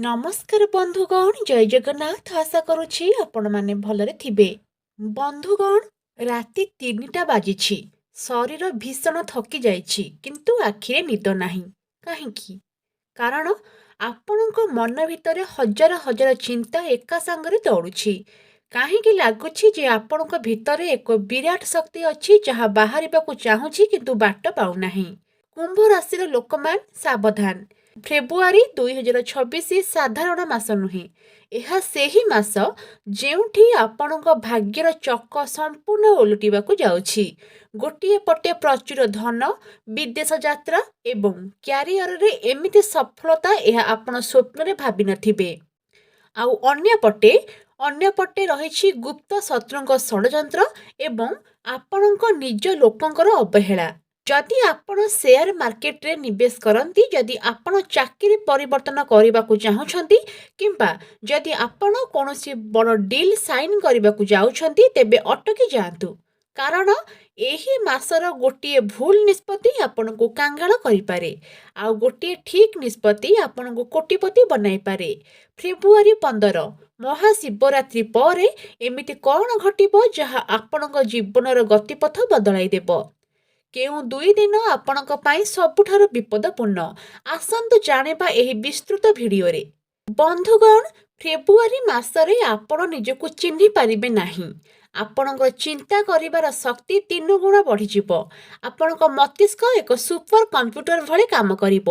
ନମସ୍କାର ବନ୍ଧୁଗଣ, ଜୟ ଜଗନ୍ନାଥ। ଆଶା କରୁଛି ଆପଣମାନେ ଭଲରେ ଥିବେ। ବନ୍ଧୁଗଣ, ରାତି 3ଟା ବାଜିଛି। ଶରୀର ଭୀଷଣ ଥକି ଯାଇଛି, କିନ୍ତୁ ଆଖିରେ ନିଦ ନାହିଁ। କାହିଁକି? କାରଣ ଆପଣଙ୍କ ମନ ଭିତରେ ହଜାର ହଜାର ଚିନ୍ତା ଏକା ସାଙ୍ଗରେ ଦୌଡ଼ୁଛି। କାହିଁକି ଲାଗୁଛି ଯେ ଆପଣଙ୍କ ଭିତରେ ଏକ ବିରାଟ ଶକ୍ତି ଅଛି, ଯାହା ବାହାରିବାକୁ ଚାହୁଁଛି କିନ୍ତୁ ବାଟ ପାଉନାହିଁ। କୁମ୍ଭ ରାଶିର ଲୋକମାନେ ସାବଧାନ। ଫେବୃଆରୀ 2026 ସାଧାରଣ ମାସ ନୁହେଁ। ଏହା ସେହି ମାସ ଯେଉଁଠି ଆପଣଙ୍କ ଭାଗ୍ୟର ଚକ ସମ୍ପୂର୍ଣ୍ଣ ଓଲଟିବାକୁ ଯାଉଛି। ଗୋଟିଏ ପଟେ ପ୍ରଚୁର ଧନ, ବିଦେଶ ଯାତ୍ରା ଏବଂ କ୍ୟାରିୟରରେ ଏମିତି ସଫଳତା ଏହା ଆପଣ ସ୍ୱପ୍ନରେ ଭାବିନଥିବେ। ଆଉ ଅନ୍ୟପଟେ ରହିଛି ଗୁପ୍ତ ଶତ୍ରୁଙ୍କ ଷଡ଼ଯନ୍ତ୍ର ଏବଂ ଆପଣଙ୍କ ନିଜ ଲୋକଙ୍କର ଅବହେଳା। ଯଦି ଆପଣ ସେୟାର ମାର୍କେଟରେ ନିବେଶ କରନ୍ତି, ଯଦି ଆପଣ ଚାକିରି ପରିବର୍ତ୍ତନ କରିବାକୁ ଚାହୁଁଛନ୍ତି, କିମ୍ବା ଯଦି ଆପଣ କୌଣସି ବଡ଼ ଡିଲ୍ ସାଇନ୍ କରିବାକୁ ଯାଉଛନ୍ତି, ତେବେ ଅଟକି ଯାଆନ୍ତୁ। କାରଣ ଏହି ମାସର ଗୋଟିଏ ଭୁଲ ନିଷ୍ପତ୍ତି ଆପଣଙ୍କୁ କାଙ୍ଗାଳ କରିପାରେ, ଆଉ ଗୋଟିଏ ଠିକ୍ ନିଷ୍ପତ୍ତି ଆପଣଙ୍କୁ କୋଟିପତି ବନାଇପାରେ। ଫେବୃଆରୀ 15 ମହାଶିବରାତ୍ରି ପରେ ଏମିତି କ'ଣ ଘଟିବ ଯାହା ଆପଣଙ୍କ ଜୀବନର ଗତିପଥ ବଦଳାଇ ଦେବ? କେଉଁ 2 ଦିନ ଆପଣଙ୍କ ପାଇଁ ସବୁଠାରୁ ବିପଦପୂର୍ଣ୍ଣ? ଆସନ୍ତୁ ଜାଣିବା ଏହି ବିସ୍ତୃତ ଭିଡ଼ିଓରେ। ବନ୍ଧୁଗଣ, ଫେବୃଆରୀ ମାସରେ ଆପଣ ନିଜକୁ ଚିହ୍ନି ପାରିବେ ନାହିଁ। ଆପଣଙ୍କର ଚିନ୍ତା କରିବାର ଶକ୍ତି 3 ଗୁଣ ବଢ଼ିଯିବ। ଆପଣଙ୍କ ମସ୍ତିଷ୍କ ଏକ ସୁପର କମ୍ପ୍ୟୁଟର ଭଳି କାମ କରିବ।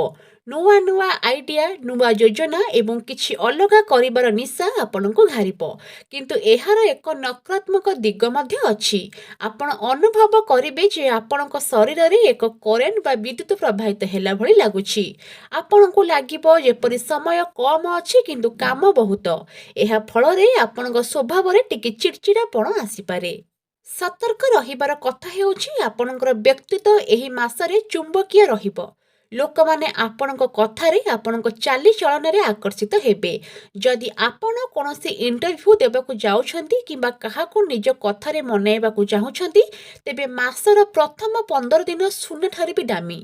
ନୂଆ ନୂଆ ଆଇଡିଆ, ନୂଆ ଯୋଜନା ଏବଂ କିଛି ଅଲଗା କରିବାର ନିଶା ଆପଣଙ୍କୁ ଘାରିବ। କିନ୍ତୁ ଏହାର ଏକ ନକାରାତ୍ମକ ଦିଗ ମଧ୍ୟ ଅଛି। ଆପଣ ଅନୁଭବ କରିବେ ଯେ ଆପଣଙ୍କ ଶରୀରରେ ଏକ କରେଣ୍ଟ ବା ବିଦ୍ୟୁତ୍ ପ୍ରବାହିତ ହେଲା ଭଳି ଲାଗୁଛି। ଆପଣଙ୍କୁ ଲାଗିବ ଯେପରି ସମୟ କମ୍ ଅଛି କିନ୍ତୁ କାମ ବହୁତ। ଏହା ଫଳରେ ଆପଣଙ୍କ ସ୍ୱଭାବରେ ଟିକେ ଚିଡ଼ଚିଡ଼ାପଣ ଆସିପାରେ। ସତର୍କ ରହିବାର କଥା ହେଉଛି, ଆପଣଙ୍କର ବ୍ୟକ୍ତିତ୍ୱ ଏହି ମାସରେ ଚୁମ୍ବକୀୟ ରହିବ। ଲୋକମାନେ ଆପଣଙ୍କ କଥାରେ, ଆପଣଙ୍କ ଚାଲିଚଳନରେ ଆକର୍ଷିତ ହେବେ। ଯଦି ଆପଣ କୌଣସି ଇଣ୍ଟରଭ୍ୟୁ ଦେବାକୁ ଯାଉଛନ୍ତି କିମ୍ବା କାହାକୁ ନିଜ କଥାରେ ମନାଇବାକୁ ଚାହୁଁଛନ୍ତି, ତେବେ ମାସର ପ୍ରଥମ 15 ଦିନ ଶୂନ୍ୟଠାରୁ ବି ଦାମୀ।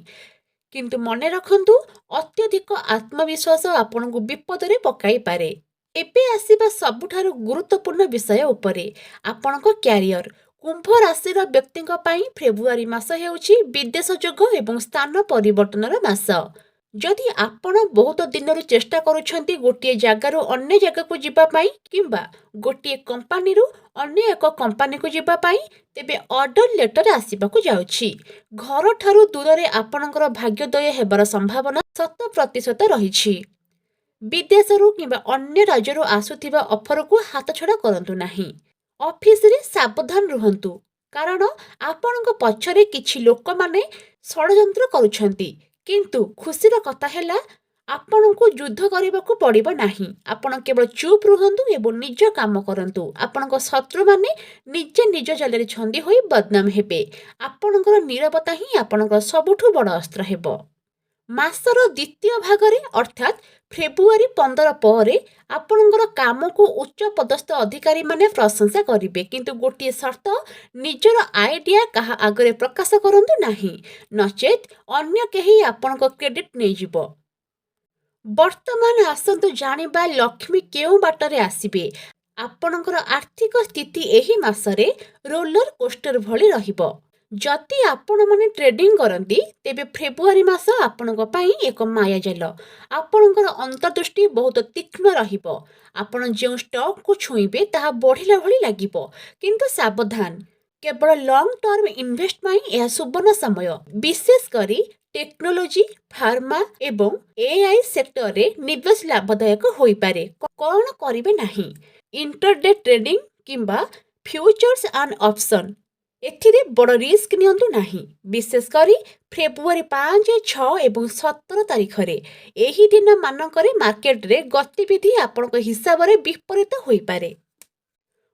କିନ୍ତୁ ମନେ ରଖନ୍ତୁ, ଅତ୍ୟଧିକ ଆତ୍ମବିଶ୍ୱାସ ଆପଣଙ୍କୁ ବିପଦରେ ପକାଇପାରେ। ଏବେ ଆସିବା ସବୁଠାରୁ ଗୁରୁତ୍ୱପୂର୍ଣ୍ଣ ବିଷୟ ଉପରେ, ଆପଣଙ୍କ କ୍ୟାରିୟର। କୁମ୍ଭ ରାଶିର ବ୍ୟକ୍ତିଙ୍କ ପାଇଁ ଫେବୃଆରୀ ମାସ ହେଉଛି ବିଦେଶ ଯୋଗ ଏବଂ ସ୍ଥାନ ପରିବର୍ତ୍ତନର ମାସ। ଯଦି ଆପଣ ବହୁତ ଦିନରୁ ଚେଷ୍ଟା କରୁଛନ୍ତି ଗୋଟିଏ ଜାଗାରୁ ଅନ୍ୟ ଜାଗାକୁ ଯିବା ପାଇଁ, କିମ୍ବା ଗୋଟିଏ କମ୍ପାନୀରୁ ଅନ୍ୟ ଏକ କମ୍ପାନୀକୁ ଯିବା ପାଇଁ, ତେବେ ଅର୍ଡର ଲେଟର ଆସିବାକୁ ଯାଉଛି। ଘରଠାରୁ ଦୂରରେ ଆପଣଙ୍କର ଭାଗ୍ୟୋଦୟ ହେବାର ସମ୍ଭାବନା 100% ରହିଛି। ବିଦେଶରୁ କିମ୍ବା ଅନ୍ୟ ରାଜ୍ୟରୁ ଆସୁଥିବା ଅଫରକୁ ହାତଛଡ଼ା କରନ୍ତୁ ନାହିଁ। ଅଫିସରେ ସାବଧାନ ରୁହନ୍ତୁ, କାରଣ ଆପଣଙ୍କ ପଛରେ କିଛି ଲୋକମାନେ ଷଡ଼ଯନ୍ତ୍ର କରୁଛନ୍ତି। କିନ୍ତୁ ଖୁସିର କଥା ହେଲା, ଆପଣଙ୍କୁ ଯୁଦ୍ଧ କରିବାକୁ ପଡ଼ିବ ନାହିଁ। ଆପଣ କେବଳ ଚୁପ୍ ରୁହନ୍ତୁ ଏବଂ ନିଜ କାମ କରନ୍ତୁ। ଆପଣଙ୍କ ଶତ୍ରୁମାନେ ନିଜେ ନିଜ ଜାଲରେ ଛନ୍ଦି ହୋଇ ବଦନାମ ହେବେ। ଆପଣଙ୍କର ନୀରବତା ହିଁ ଆପଣଙ୍କର ସବୁଠୁ ବଡ଼ ଅସ୍ତ୍ର ହେବ। ମାସର ଦ୍ୱିତୀୟ ଭାଗରେ, ଅର୍ଥାତ୍ ଫେବୃଆରୀ 15 ପରେ, ଆପଣଙ୍କର କାମକୁ ଉଚ୍ଚପଦସ୍ଥ ଅଧିକାରୀମାନେ ପ୍ରଶଂସା କରିବେ। କିନ୍ତୁ ଗୋଟିଏ ସର୍ତ୍ତ, ନିଜର ଆଇଡିଆ କାହା ଆଗରେ ପ୍ରକାଶ କରନ୍ତୁ ନାହିଁ, ନଚେତ୍ ଅନ୍ୟ କେହି ଆପଣଙ୍କ କ୍ରେଡିଟ୍ ନେଇଯିବ। ବର୍ତ୍ତମାନ ଆସନ୍ତୁ ଜାଣିବା ଲକ୍ଷ୍ମୀ କେଉଁ ବାଟରେ ଆସିବେ। ଆପଣଙ୍କର ଆର୍ଥିକ ସ୍ଥିତି ଏହି ମାସରେ ରୋଲର କୋଷ୍ଟର ଭଳି ରହିବ। ଯଦି ଆପଣମାନେ ଟ୍ରେଡିଂ କରନ୍ତି, ତେବେ ଫେବୃଆରୀ ମାସ ଆପଣଙ୍କ ପାଇଁ ଏକ ମାୟାଜାଲ। ଆପଣଙ୍କର ଅନ୍ତର୍ଦୃଷ୍ଟି ବହୁତ ତୀକ୍ଷ୍ଣ ରହିବ। ଆପଣ ଯେଉଁ ଷ୍ଟକକୁ ଛୁଇଁବେ ତାହା ବଢ଼ିଲା ଭଳି ଲାଗିବ। କିନ୍ତୁ ସାବଧାନ, କେବଳ ଲଙ୍ଗ୍ ଟର୍ମ ଇନଭେଷ୍ଟ ପାଇଁ ଏହା ସୁବର୍ଣ୍ଣ ସମୟ। ବିଶେଷ କରି ଟେକ୍ନୋଲୋଜି, ଫାର୍ମା ଏବଂ ଏଆଇ ସେକ୍ଟରରେ ନିବେଶ ଲାଭଦାୟକ ହୋଇପାରେ। କ'ଣ କରିବେ ନାହିଁ? ଇଣ୍ଟରଡେ ଟ୍ରେଡିଂ କିମ୍ବା ଫ୍ୟୁଚର୍ସ ଆଣ୍ଡ ଅପସନ୍, ଏଥିରେ ବଡ଼ ରିସ୍କ ନିଅନ୍ତୁ ନାହିଁ। ବିଶେଷ କରି ଫେବୃଆରୀ 5, 6 ଏବଂ 17 ତାରିଖରେ। ଏହି ଦିନମାନଙ୍କରେ ମାର୍କେଟରେ ଗତିବିଧି ଆପଣଙ୍କ ହିସାବରେ ବିପରୀତ ହୋଇପାରେ।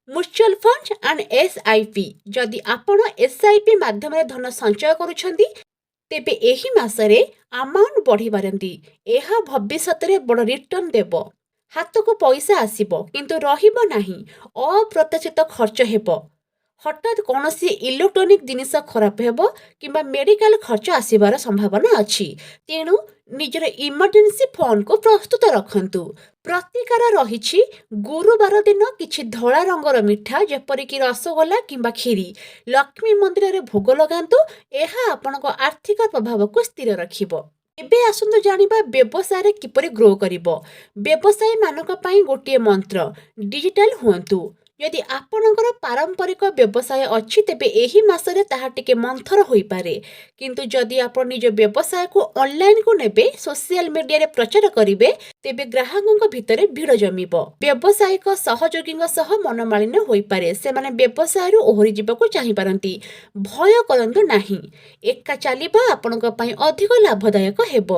ମ୍ୟୁଚୁଆଲ ଫଣ୍ଡ ଆଣ୍ଡ ଏସ୍ଆଇପି, ଯଦି ଆପଣ ଏସ୍ଆଇପି ମାଧ୍ୟମରେ ଧନ ସଞ୍ଚୟ କରୁଛନ୍ତି, ତେବେ ଏହି ମାସରେ ଆମାଉଣ୍ଟ ବଢ଼ିପାରନ୍ତି। ଏହା ଭବିଷ୍ୟତରେ ବଡ଼ ରିଟର୍ଣ୍ଣ ଦେବ। ହାତକୁ ପଇସା ଆସିବ, କିନ୍ତୁ ରହିବ ନାହିଁ। ଅପ୍ରତ୍ୟାଶିତ ଖର୍ଚ୍ଚ ହେବ। ହଠାତ୍ କୌଣସି ଇଲେକ୍ଟ୍ରୋନିକ୍ ଜିନିଷ ଖରାପ ହେବ କିମ୍ବା ମେଡିକାଲ ଖର୍ଚ୍ଚ ଆସିବାର ସମ୍ଭାବନା ଅଛି। ତେଣୁ ନିଜର ଇମର୍ଜେନ୍ସି ଫଣ୍ଡକୁ ପ୍ରସ୍ତୁତ ରଖନ୍ତୁ। ପ୍ରତିକାର ରହିଛି ଗୁରୁବାର ଦିନ କିଛି ଧଳା ରଙ୍ଗର ମିଠା ଯେପରିକି ରସଗୋଲା କିମ୍ବା କ୍ଷୀରି ଲକ୍ଷ୍ମୀ ମନ୍ଦିରରେ ଭୋଗ ଲଗାନ୍ତୁ। ଏହା ଆପଣଙ୍କ ଆର୍ଥିକ ପ୍ରଭାବକୁ ସ୍ଥିର ରଖିବ। ଏବେ ଆସନ୍ତୁ ଜାଣିବା ବ୍ୟବସାୟରେ କିପରି ଗ୍ରୋ କରିବ। ବ୍ୟବସାୟୀମାନଙ୍କ ପାଇଁ ଗୋଟିଏ ମନ୍ତ୍ର, ଡିଜିଟାଲ ହୁଅନ୍ତୁ। ଯଦି ଆପଣଙ୍କର ପାରମ୍ପରିକ ବ୍ୟବସାୟ ଅଛି ତେବେ ଏହି ମାସରେ ତାହା ଟିକେ ମନ୍ଥର ହୋଇପାରେ। କିନ୍ତୁ ଯଦି ଆପଣ ନିଜ ବ୍ୟବସାୟକୁ ଅନଲାଇନକୁ ନେବେ, ସୋସିଆଲ ମିଡିଆରେ ପ୍ରଚାର କରିବେ, ତେବେ ଗ୍ରାହକଙ୍କ ଭିତରେ ଭିଡ଼ ଜମିବ। ବ୍ୟବସାୟିକ ସହଯୋଗୀଙ୍କ ସହ ମନମାଳିନ୍ୟ ହୋଇପାରେ। ସେମାନେ ବ୍ୟବସାୟରୁ ଓହରି ଯିବାକୁ ଚାହିଁପାରନ୍ତି। ଭୟ କରନ୍ତୁ ନାହିଁ। ଏକା ଚାଲିବା ଆପଣଙ୍କ ପାଇଁ ଅଧିକ ଲାଭଦାୟକ ହେବ।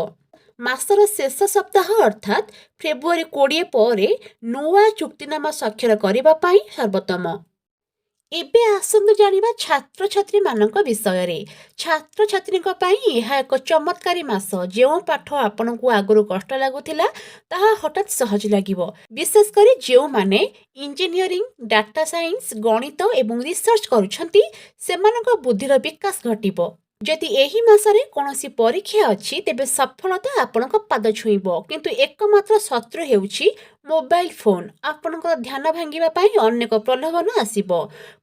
ମାସର ଶେଷ ସପ୍ତାହ ଅର୍ଥାତ୍ ଫେବୃଆରୀ 20 ପରେ ନୂଆ ଚୁକ୍ତିନାମା ସ୍ୱାକ୍ଷର କରିବା ପାଇଁ ସର୍ବୋତ୍ତମ। ଏବେ ଆସନ୍ତୁ ଜାଣିବା ଛାତ୍ରଛାତ୍ରୀମାନଙ୍କ ବିଷୟରେ। ଛାତ୍ରଛାତ୍ରୀଙ୍କ ପାଇଁ ଏହା ଏକ ଚମତ୍କାରୀ ମାସ। ଯେଉଁ ପାଠ ଆପଣଙ୍କୁ ଆଗରୁ କଷ୍ଟ ଲାଗୁଥିଲା ତାହା ହଠାତ୍ ସହଜ ଲାଗିବ। ବିଶେଷ କରି ଯେଉଁମାନେ ଇଞ୍ଜିନିୟରିଂ, ଡାଟା ସାଇନ୍ସ, ଗଣିତ ଏବଂ ରିସର୍ଚ୍ଚ କରୁଛନ୍ତି ସେମାନଙ୍କ ବୁଦ୍ଧିର ବିକାଶ ଘଟିବ। ଯଦି ଏହି ମାସରେ କୌଣସି ପରୀକ୍ଷା ଅଛି ତେବେ ସଫଳତା ଆପଣଙ୍କ ପାଦ ଛୁଇଁବ। କିନ୍ତୁ ଏକମାତ୍ର ଶତ୍ରୁ ହେଉଛି ମୋବାଇଲ ଫୋନ୍। ଆପଣଙ୍କର ଧ୍ୟାନ ଭାଙ୍ଗିବା ପାଇଁ ଅନେକ ପ୍ରଲୋଭନ ଆସିବ।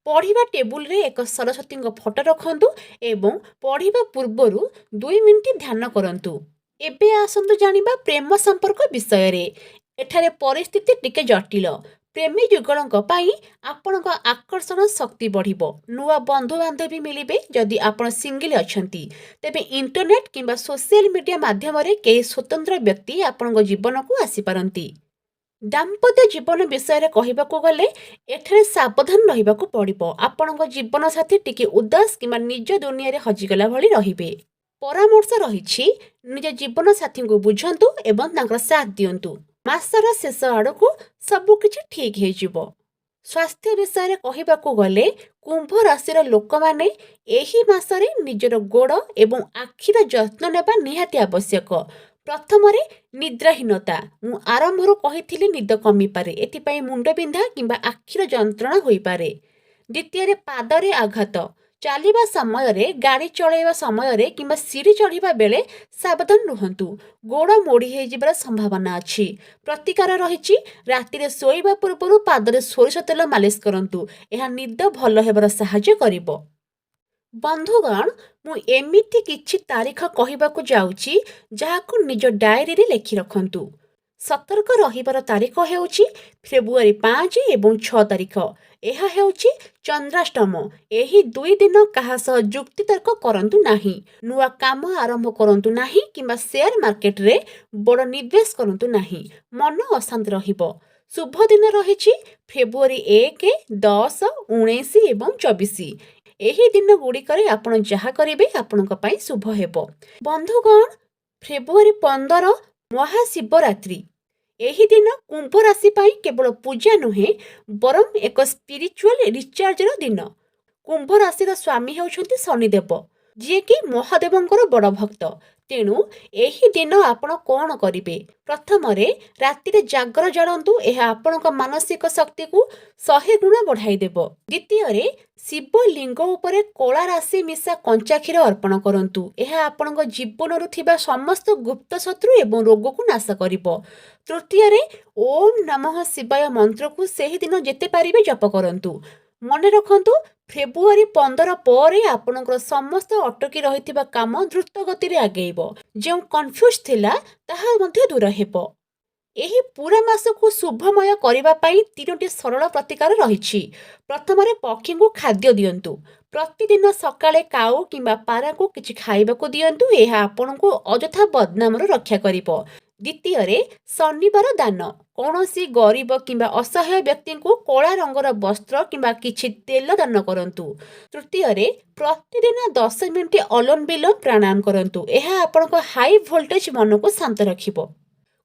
ପଢ଼ିବା ଟେବୁଲରେ ଏକ ସରସ୍ୱତୀଙ୍କ ଫଟୋ ରଖନ୍ତୁ ଏବଂ ପଢ଼ିବା ପୂର୍ବରୁ 2 ମିନିଟ୍ ଧ୍ୟାନ କରନ୍ତୁ। ଏବେ ଆସନ୍ତୁ ଜାଣିବା ପ୍ରେମ ସମ୍ପର୍କ ବିଷୟରେ। ଏଠାରେ ପରିସ୍ଥିତି ଟିକେ ଜଟିଳ। ପ୍ରେମୀ ଯୁଗଳଙ୍କ ପାଇଁ ଆପଣଙ୍କ ଆକର୍ଷଣ ଶକ୍ତି ବଢ଼ିବ। ନୂଆ ବନ୍ଧୁବାନ୍ଧବୀ ମିଳିବେ। ଯଦି ଆପଣ ସିଙ୍ଗଲ ଅଛନ୍ତି ତେବେ ଇଣ୍ଟରନେଟ୍ କିମ୍ବା ସୋସିଆଲ ମିଡିଆ ମାଧ୍ୟମରେ କେହି ସ୍ୱତନ୍ତ୍ର ବ୍ୟକ୍ତି ଆପଣଙ୍କ ଜୀବନକୁ ଆସିପାରନ୍ତି। ଦାମ୍ପତ୍ୟ ଜୀବନ ବିଷୟରେ କହିବାକୁ ଗଲେ ଏଠାରେ ସାବଧାନ ରହିବାକୁ ପଡ଼ିବ। ଆପଣଙ୍କ ଜୀବନସାଥୀ ଟିକେ ଉଦାସ କିମ୍ବା ନିଜ ଦୁନିଆରେ ହଜିଗଲା ଭଳି ରହିବେ। ପରାମର୍ଶ ରହିଛି ନିଜ ଜୀବନସାଥୀଙ୍କୁ ବୁଝନ୍ତୁ ଏବଂ ତାଙ୍କର ସାଥ ଦିଅନ୍ତୁ। ମାସର ଶେଷ ଆଡ଼କୁ ସବୁକିଛି ଠିକ୍ ହେଇଯିବ। ସ୍ୱାସ୍ଥ୍ୟ ବିଷୟରେ କହିବାକୁ ଗଲେ କୁମ୍ଭ ରାଶିର ଲୋକମାନେ ଏହି ମାସରେ ନିଜର ଗୋଡ଼ ଏବଂ ଆଖିର ଯତ୍ନ ନେବା ନିହାତି ଆବଶ୍ୟକ। ପ୍ରଥମରେ ନିଦ୍ରାହୀନତା। ମୁଁ ଆରମ୍ଭରୁ କହିଥିଲି ନିଦ କମିପାରେ। ଏଥିପାଇଁ ମୁଣ୍ଡବିନ୍ଧା କିମ୍ବା ଆଖିର ଯନ୍ତ୍ରଣା ହୋଇପାରେ। ଦ୍ୱିତୀୟରେ ପାଦରେ ଆଘାତ। ଚାଲିବା ସମୟରେ, ଗାଡ଼ି ଚଳାଇବା ସମୟରେ କିମ୍ବା ସିଡ଼ି ଚଢ଼ିବା ବେଳେ ସାବଧାନ ରୁହନ୍ତୁ। ଗୋଡ଼ ମୋଡ଼ି ହୋଇଯିବାର ସମ୍ଭାବନା ଅଛି। ପ୍ରତିକାର ରହିଛି ରାତିରେ ଶୋଇବା ପୂର୍ବରୁ ପାଦରେ ସୋରିଷ ତେଲ ମାଲିସ କରନ୍ତୁ। ଏହା ନିଦ ଭଲ ହେବାର ସାହାଯ୍ୟ କରିବ। ବନ୍ଧୁଗଣ, ମୁଁ ଏମିତି କିଛି ତାରିଖ କହିବାକୁ ଯାଉଛି ଯାହାକୁ ନିଜ ଡାଏରୀରେ ଲେଖି ରଖନ୍ତୁ। ସତର୍କ ରହିବାର ତାରିଖ ହେଉଛି ଫେବୃଆରୀ 5 ଏବଂ 6 ତାରିଖ। ଏହା ହେଉଛି ଚନ୍ଦ୍ରାଷ୍ଟମ। ଏହି 2 ଦିନ କାହା ସହ ଯୁକ୍ତିତର୍କ କରନ୍ତୁ ନାହିଁ। ନୂଆ କାମ ଆରମ୍ଭ କରନ୍ତୁ ନାହିଁ କିମ୍ବା ସେୟାର ମାର୍କେଟରେ ବଡ଼ ନିବେଶ କରନ୍ତୁ ନାହିଁ। ମନ ଅଶାନ୍ତ ରହିବ। ଶୁଭ ଦିନ ରହିଛି ଫେବୃଆରୀ 1, 10, 19 ଏବଂ 24। ଏହି ଦିନ ଗୁଡ଼ିକରେ ଆପଣ ଯାହା କରିବେ ଆପଣଙ୍କ ପାଇଁ ଶୁଭ ହେବ। ବନ୍ଧୁଗଣ, ଫେବୃଆରୀ 15 ମହାଶିବରାତ୍ରି। ଏହି ଦିନ କୁମ୍ଭ ରାଶି ପାଇଁ କେବଳ ପୂଜା ନୁହେଁ ବରଂ ଏକ ସ୍ପିରିଚୁଆଲ ରିଚାର୍ଜର ଦିନ। କୁମ୍ଭ ରାଶିର ସ୍ୱାମୀ ହେଉଛନ୍ତି ଶନିଦେବ, ଯିଏକି ମହାଦେବଙ୍କର ବଡ଼ ଭକ୍ତ। ତେଣୁ ଏହି ଦିନ ଆପଣ କ'ଣ କରିବେ? ପ୍ରଥମରେ ରାତିରେ ଜାଗର ଜାଳନ୍ତୁ। ଏହା ଆପଣଙ୍କ ମାନସିକ ଶକ୍ତିକୁ 100 ଗୁଣ ବଢ଼ାଇ ଦେବ। ଦ୍ୱିତୀୟରେ ଶିବଲିଙ୍ଗ ଉପରେ କଳା ରାଶି ମିଶା କଞ୍ଚା କ୍ଷୀର ଅର୍ପଣ କରନ୍ତୁ। ଏହା ଆପଣଙ୍କ ଜୀବନରୁ ଥିବା ସମସ୍ତ ଗୁପ୍ତ ଶତ୍ରୁ ଏବଂ ରୋଗକୁ ନାଶ କରିବ। ତୃତୀୟରେ ଓମ୍ ନମଃ ଶିବାୟ ମନ୍ତ୍ରକୁ ସେହି ଦିନ ଯେତେ ପାରିବେ ଜପ କରନ୍ତୁ। ମନେ ରଖନ୍ତୁ, ଫେବୃଆରୀ 15 ପରେ ଆପଣଙ୍କର ସମସ୍ତ ଅଟକି ରହିଥିବା କାମ ଦ୍ରୁତ ଗତିରେ ଆଗେଇବ। ଯେଉଁ କନଫ୍ୟୁଜ୍ ଥିଲା ତାହା ମଧ୍ୟ ଦୂର ହେବ। ଏହି ପୁରା ମାସକୁ ଶୁଭମୟ କରିବା ପାଇଁ 3ଟି ସରଳ ପ୍ରତିକାର ରହିଛି। ପ୍ରଥମରେ ପକ୍ଷୀଙ୍କୁ ଖାଦ୍ୟ ଦିଅନ୍ତୁ। ପ୍ରତିଦିନ ସକାଳେ କାଉ କିମ୍ବା ପାରାକୁ କିଛି ଖାଇବାକୁ ଦିଅନ୍ତୁ। ଏହା ଆପଣଙ୍କୁ ଅଯଥା ବଦନାମରୁ ରକ୍ଷା କରିବ। ଦ୍ୱିତୀୟରେ ଶନିବାର ଦାନ। କୌଣସି ଗରିବ କିମ୍ବା ଅସହାୟ ବ୍ୟକ୍ତିଙ୍କୁ କଳା ରଙ୍ଗର ବସ୍ତ୍ର କିମ୍ବା କିଛି ତେଲ ଦାନ କରନ୍ତୁ। ତୃତୀୟରେ ପ୍ରତିଦିନ 10 ମିନିଟ୍ ଅଲୋମ ବିଲୋମ ପ୍ରାଣାୟାମ କରନ୍ତୁ। ଏହା ଆପଣଙ୍କ ହାଇ ଭୋଲ୍ଟେଜ ମନକୁ ଶାନ୍ତ ରଖିବ।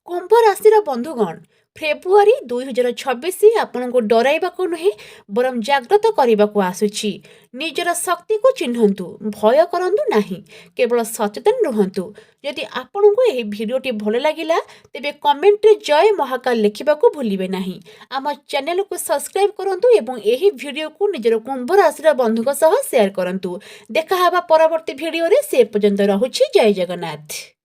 କୁମ୍ଭ ରାଶିର ବନ୍ଧୁଗଣ, ଫେବୃଆରୀ 2026 ଆପଣଙ୍କୁ ଡରାଇବାକୁ ନୁହେଁ ବରଂ ଜାଗ୍ରତ କରିବାକୁ ଆସୁଛି। ନିଜର ଶକ୍ତିକୁ ଚିହ୍ନନ୍ତୁ, ଭୟ କରନ୍ତୁ ନାହିଁ, କେବଳ ସଚେତନ ରୁହନ୍ତୁ। ଯଦି ଆପଣଙ୍କୁ ଏହି ଭିଡ଼ିଓଟି ଭଲ ଲାଗିଲା ତେବେ କମେଣ୍ଟରେ ଜୟ ମହାକାଳ ଲେଖିବାକୁ ଭୁଲିବେ ନାହିଁ। ଆମ ଚ୍ୟାନେଲକୁ ସବସ୍କ୍ରାଇବ୍ କରନ୍ତୁ ଏବଂ ଏହି ଭିଡ଼ିଓକୁ ନିଜର କୁମ୍ଭ ରାଶିର ବନ୍ଧୁଙ୍କ ସହ ସେୟାର କରନ୍ତୁ। ଦେଖା ହେବା ପରବର୍ତ୍ତୀ ଭିଡ଼ିଓରେ। ସେ ପର୍ଯ୍ୟନ୍ତ ରହୁଛି। ଜୟ ଜଗନ୍ନାଥ।